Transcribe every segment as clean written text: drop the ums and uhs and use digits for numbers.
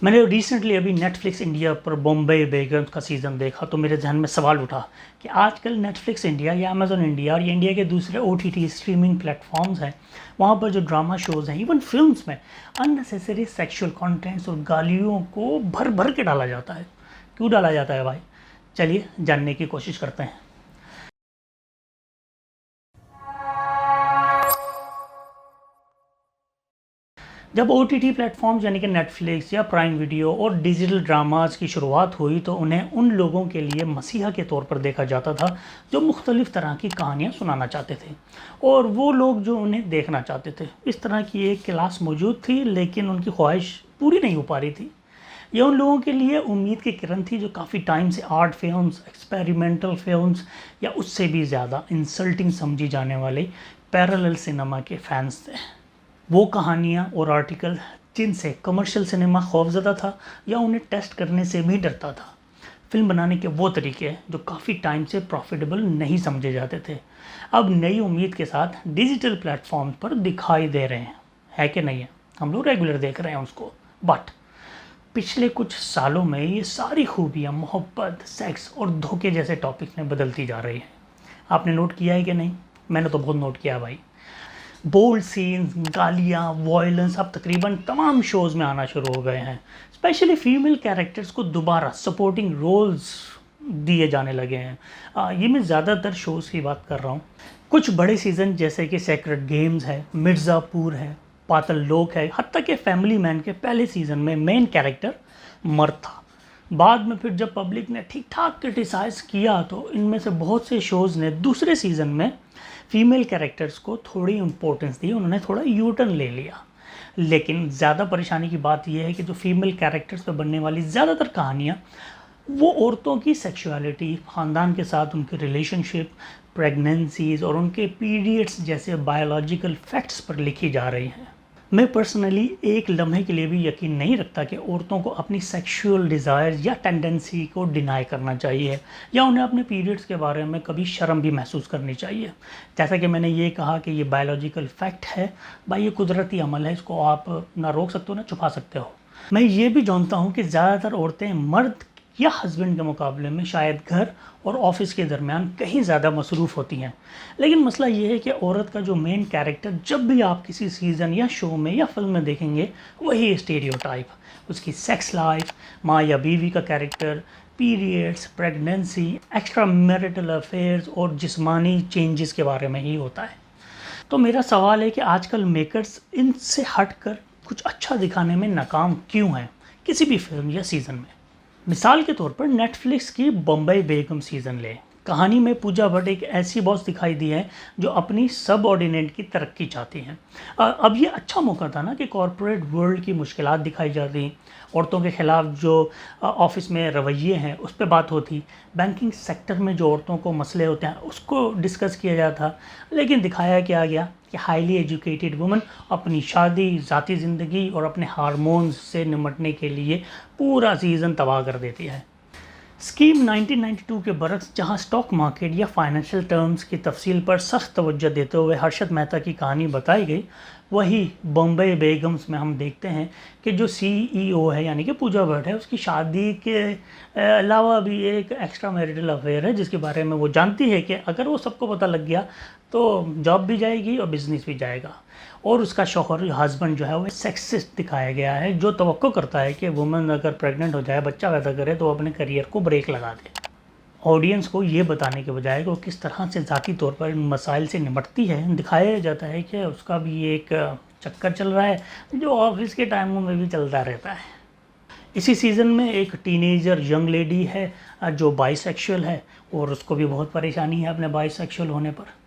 मैंने रिसेंटली अभी Netflix India पर बॉम्बे बेगम्स का सीज़न देखा तो मेरे जहन में सवाल उठा कि आजकल नेटफ्लिक्स इंडिया या अमेज़न इंडिया और इंडिया के दूसरे OTT स्ट्रीमिंग प्लेटफॉर्म्स हैं, वहाँ पर जो ड्रामा शोज़ हैं, इवन फिल्म्स में अननेसेसरी सेक्सुअल कंटेंट्स और गालियों को भर भर के डाला जाता है। क्यों डाला जाता है भाई? चलिए जानने की कोशिश करते हैं। जब OTT प्लेटफॉर्म्स यानी कि नेटफ्लिक्स या प्राइम वीडियो और डिजिटल ड्रामाज की शुरुआत हुई तो उन्हें उन लोगों के लिए मसीहा के तौर पर देखा जाता था जो मुख्तलिफ़ तरह की कहानियाँ सुनाना चाहते थे और वो लोग जो उन्हें देखना चाहते थे। इस तरह की एक क्लास मौजूद थी, लेकिन उनकी ख्वाहिश पूरी नहीं हो पा रही थी। यह उन लोगों के लिए उम्मीद की किरण थी जो काफ़ी टाइम से आर्ट फिल्म्स, एक्सपेरिमेंटल फिल्म्स या उससे भी ज़्यादा इंसल्टिंग समझी जाने वाली पैरेलल सिनेमा के फैंस थे। वो कहानियाँ और आर्टिकल जिनसे कमर्शियल सिनेमा खौफज़दा था या उन्हें टेस्ट करने से भी डरता था। फिल्म बनाने के वो तरीके जो काफ़ी टाइम से प्रॉफिटेबल नहीं समझे जाते थे, अब नई उम्मीद के साथ डिजिटल प्लेटफॉर्म पर दिखाई दे रहे हैं। है कि नहीं है? हम लोग रेगुलर देख रहे हैं उसको। बट पिछले कुछ सालों में ये सारी खूबियाँ मोहब्बत, सेक्स और धोखे जैसे टॉपिक में बदलती जा रही हैं। आपने नोट किया है कि नहीं? मैंने तो बहुत नोट किया है भाई। बोल्ड सीन्स, गालियाँ, वॉयलेंस अब तकरीबन तमाम शोज़ में आना शुरू हो गए हैं। स्पेशली फीमेल कैरेक्टर्स को दोबारा सपोर्टिंग रोल्स दिए जाने लगे हैं। ये मैं ज़्यादातर शोज़ की बात कर रहा हूँ। कुछ बड़े सीज़न जैसे कि सेक्रेड गेम्स है, मिर्ज़ापुर है, पाताल लोक है, हत्ता के फैमिली मैन के पहले सीज़न में मेन कैरेक्टर मर्द था। बाद में फिर जब पब्लिक ने ठीक ठाक क्रिटिसाइज़ किया तो इनमें से बहुत से शोज़ ने दूसरे सीज़न में फीमेल कैरेक्टर्स को थोड़ी इम्पोर्टेंस दी, उन्होंने थोड़ा यू टर्न ले लिया। लेकिन ज़्यादा परेशानी की बात यह है कि जो फीमेल कैरेक्टर्स पर बनने वाली ज़्यादातर कहानियाँ वो औरतों की सेक्सुअलिटी, ख़ानदान के साथ उनके रिलेशनशिप, प्रेगनेंसीज़ और उनके पीरियड्स जैसे बायोलॉजिकल फैक्ट्स पर लिखी जा रही हैं। मैं पर्सनली एक लम्हे के लिए भी यकीन नहीं रखता कि औरतों को अपनी सेक्सुअल डिज़ायर्स या टेंडेंसी को डिनाई करना चाहिए या उन्हें अपने पीरियड्स के बारे में कभी शर्म भी महसूस करनी चाहिए। जैसा कि मैंने ये कहा कि ये बायोलॉजिकल फैक्ट है भाई, ये कुदरती अमल है, इसको आप ना रोक सकते हो ना छुपा सकते हो। मैं ये भी जानता हूँ कि ज़्यादातर औरतें मर्द या हस्बैंड के मुकाबले में शायद घर और ऑफिस के दरमियान कहीं ज़्यादा मसरूफ़ होती हैं। लेकिन मसला ये है कि औरत का जो मेन कैरेक्टर जब भी आप किसी सीज़न या शो में या फिल्म में देखेंगे वही स्टीरियोटाइप, उसकी सेक्स लाइफ, माँ या बीवी का character, periods, pregnancy, extra marital affairs और जिस्मानी चेंजेस के बारे में ही होता है। तो मेरा सवाल है कि आजकल मेकर्स इनसे हटकर कुछ अच्छा दिखाने में नाकाम क्यों हैं किसी भी फिल्म या सीज़न में? मिसाल के तौर पर नेटफ्लिक्स की बॉम्बे बेगम सीज़न ले। कहानी में पूजा भट्ट एक ऐसी बॉस दिखाई दी है जो अपनी सबऑर्डिनेट की तरक्की चाहती हैं। अब ये अच्छा मौका था ना कि कॉरपोरेट वर्ल्ड की मुश्किलात दिखाई जाती, औरतों के ख़िलाफ़ जो ऑफिस में रवैये हैं उस पर बात होती, बैंकिंग सेक्टर में जो औरतों को मसले होते हैं उसको डिस्कस किया जाता। लेकिन दिखाया क्या गया कि हाईली एजुकेटेड वुमन अपनी शादी, ज़ाती ज़िंदगी और अपने हार्मोन्स से निमटने के लिए पूरा सीज़न तबाह कर देती है। स्कीम 1992 के बरक्स, जहां स्टॉक मार्केट या फाइनेंशियल टर्म्स की तफसील पर सख्त तवज्जो देते हुए हर्षद मेहता की कहानी बताई गई, वही बॉम्बे बेगम्स में हम देखते हैं कि जो CEO है यानी कि पूजा भट्ट है, उसकी शादी के अलावा भी एक एक्स्ट्रा मैरिटल अफेयर है जिसके बारे में वो जानती है कि अगर वो सबको पता लग गया तो जॉब भी जाएगी और बिज़नेस भी जाएगा। और उसका शौहर हस्बैंड जो है वो सेक्सिस्ट दिखाया गया है, जो तवक्को करता है कि वुमेन अगर प्रेग्नेंट हो जाए, बच्चा पैदा करे तो अपने करियर को ब्रेक लगा दे। ऑडियंस को ये बताने के बजाय कि वो किस तरह से ज़ाती तौर पर इन मसाइल से निपटती है, दिखाया जाता है कि उसका भी एक चक्कर चल रहा है जो ऑफिस के टाइमों में भी चलता रहता है। इसी सीज़न में एक टीनेजर यंग लेडी है जो बाइसेक्सुअल है और उसको भी बहुत परेशानी है अपने बाइसेक्सुअल होने पर।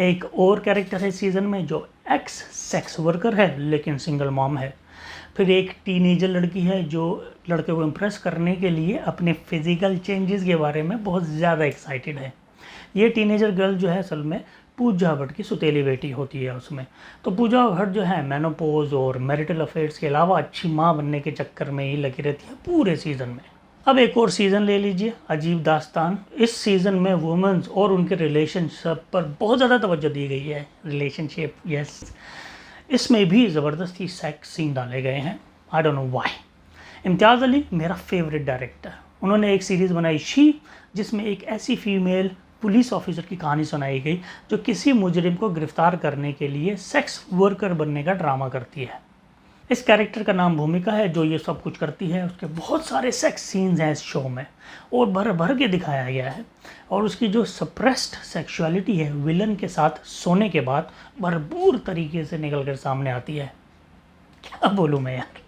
एक और कैरेक्टर है सीज़न में जो एक्स सेक्स वर्कर है लेकिन सिंगल मॉम है। फिर एक टीनेजर लड़की है जो लड़के को इम्प्रेस करने के लिए अपने फिज़िकल चेंजेस के बारे में बहुत ज़्यादा एक्साइटेड है। ये टीनेजर गर्ल जो है असल में पूजा भट्ट की सुतेली बेटी होती है उसमें। तो पूजा भट्ट जो है मेनोपॉज और मैरिटल अफेयर्स के अलावा अच्छी माँ बनने के चक्कर में ही लगी रहती है पूरे सीज़न में। अब एक और सीज़न ले लीजिए, अजीब दास्तान। इस सीज़न में वुमेन्स और उनके रिलेशनशिप पर बहुत ज़्यादा तवज्जो दी गई है। रिलेशनशिप, यस, इसमें भी ज़बरदस्ती सेक्स सीन डाले गए हैं। I don't know why. Imtiaz Ali मेरा फेवरेट डायरेक्टर, उन्होंने एक सीरीज़ बनाई शी, जिसमें एक ऐसी फ़ीमेल पुलिस ऑफिसर की कहानी सुनाई गई जो किसी मुजरिम को गिरफ्तार करने के लिए सेक्स वर्कर बनने का ड्रामा करती है। इस कैरेक्टर का नाम भूमिका है जो ये सब कुछ करती है। उसके बहुत सारे सेक्स सीन्स हैं इस शो में और भर भर के दिखाया गया है, और उसकी जो सप्रेस्ड सेक्सुअलिटी है विलन के साथ सोने के बाद भरपूर तरीके से निकल कर सामने आती है। क्या बोलूँ मैं यार।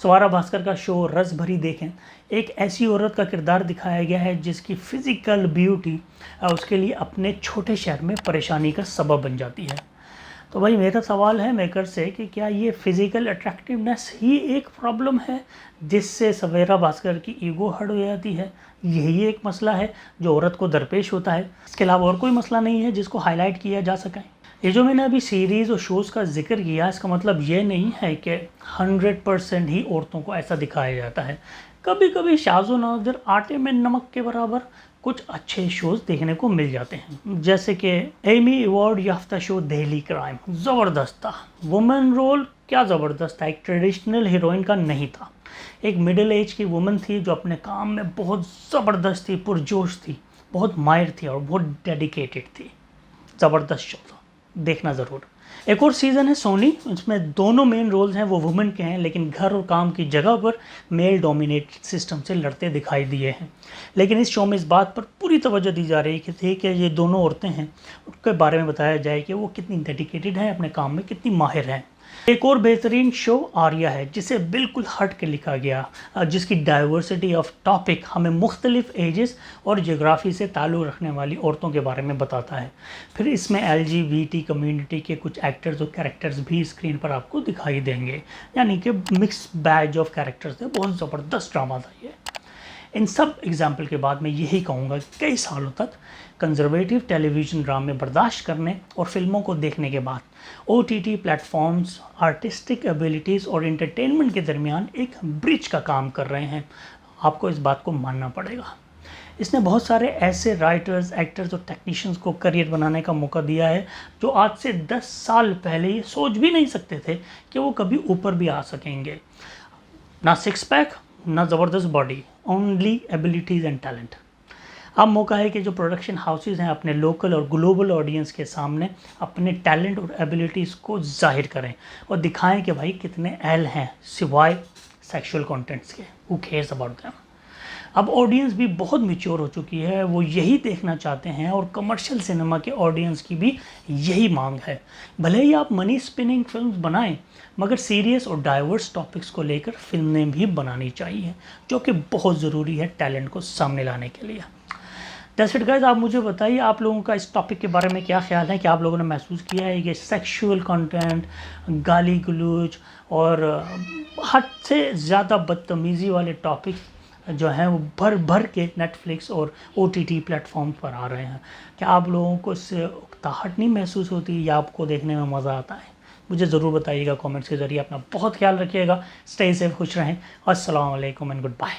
सवारा भास्कर का शो रस भरी देखें, एक ऐसी औरत का किरदार दिखाया गया है जिसकी फ़िज़िकल ब्यूटी उसके लिए अपने छोटे शहर में परेशानी का सबब बन जाती है। तो भाई मेरा सवाल है मेकर से कि क्या ये फ़िज़िकल अट्रैक्टिवनेस ही एक प्रॉब्लम है जिससे सवेरा भास्कर की ईगो हर्ट हो जाती है? यही एक मसला है जो औरत को दरपेश होता है, इसके अलावा और कोई मसला नहीं है जिसको हाईलाइट किया जा सके? ये जो मैंने अभी सीरीज़ और शोज़ का जिक्र किया, इसका मतलब ये नहीं है कि 100% ही औरतों को ऐसा दिखाया जाता है। कभी कभी शाज़ो नादिर आटे में नमक के बराबर कुछ अच्छे शोज़ देखने को मिल जाते हैं, जैसे कि एमी अवार्ड याफ्ता शो दिल्ली क्राइम ज़बरदस्त था। वुमेन रोल क्या ज़बरदस्त था, एक ट्रेडिशनल हीरोइन का नहीं था, एक मिडिल एज की वुमन थी जो अपने काम में बहुत ज़बरदस्त थी, पुरजोश थी, बहुत माहिर थी और बहुत डेडिकेटेड थी। ज़बरदस्त शो था, देखना ज़रूर। एक और सीज़न है सोनी, इसमें दोनों मेन रोल्स हैं वो वुमेन के हैं, लेकिन घर और काम की जगह पर मेल डोमिनेटेड सिस्टम से लड़ते दिखाई दिए हैं। लेकिन इस शो में इस बात पर पूरी तवज्जो दी जा रही थी कि ये दोनों औरतें हैं, उनके बारे में बताया जाए कि वो कितनी डेडिकेटेड हैं, अपने काम में कितनी माहिर हैं। एक और बेहतरीन शो आर्या है जिसे बिल्कुल हट के लिखा गया, जिसकी डाइवर्सिटी ऑफ टॉपिक हमें मुख्तलिफ एजेस और जोग्राफ़ी से ताल्लुक़ रखने वाली औरतों के बारे में बताता है। फिर इसमें LGBT कम्युनिटी के कुछ एक्टर्स और कैरेक्टर्स भी स्क्रीन पर आपको दिखाई देंगे, यानी कि मिक्स बैच ऑफ कैरेक्टर्स थे। बहुत ज़बरदस्त ड्रामा था ये। इन सब एग्जाम्पल के बाद मैं यही कहूँगा कि कई सालों तक कंजर्वेटिव टेलीविज़न ड्रामे बर्दाश्त करने और फिल्मों को देखने के बाद OTT प्लेटफॉर्म्स आर्टिस्टिक एबिलिटीज़ और एंटरटेनमेंट के दरमियान एक ब्रिज का काम कर रहे हैं। आपको इस बात को मानना पड़ेगा। इसने बहुत सारे ऐसे राइटर्स, एक्टर्स और टेक्नीशियंस को करियर बनाने का मौका दिया है जो आज से 10 साल पहले ये सोच भी नहीं सकते थे कि वो कभी ऊपर भी आ सकेंगे। ना सिक्स पैक, ना ज़बरदस्त body, only abilities and talent. अब मौका है कि जो प्रोडक्शन हाउसेस हैं अपने लोकल और ग्लोबल ऑडियंस के सामने अपने टैलेंट और एबिलिटीज़ को जाहिर करें और दिखाएं कि भाई कितने अहल हैं सिवाय सेक्सुअल कंटेंट्स के। हू केयर्स अबाउट देम। अब ऑडियंस भी बहुत मैच्योर हो चुकी है, वो यही देखना चाहते हैं और कमर्शियल सिनेमा के ऑडियंस की भी यही मांग है। भले ही आप मनी स्पिनिंग फिल्म्स बनाएं, मगर सीरियस और डाइवर्स टॉपिक्स को लेकर फिल्में भी बनानी चाहिए, जो कि बहुत ज़रूरी है टैलेंट को सामने लाने के लिए। दैट्स इट गाइस, आप मुझे बताइए आप लोगों का इस टॉपिक के बारे में क्या ख्याल है। कि आप लोगों ने महसूस किया है कि सेक्सुअल कंटेंट, गाली गलौज और हद से ज़्यादा बदतमीज़ी वाले टॉपिक जो हैं वो भर भर के नेटफ्लिक्स और OTT प्लेटफॉर्म पर आ रहे हैं? क्या आप लोगों को इससे उकताहट नहीं महसूस होती या आपको देखने में मज़ा आता है? मुझे ज़रूर बताइएगा कमेंट्स के ज़रिए। अपना बहुत ख्याल रखिएगा, स्टे सेफ, खुश रहें। अस्सलाम वालेकुम एंड गुड बाय।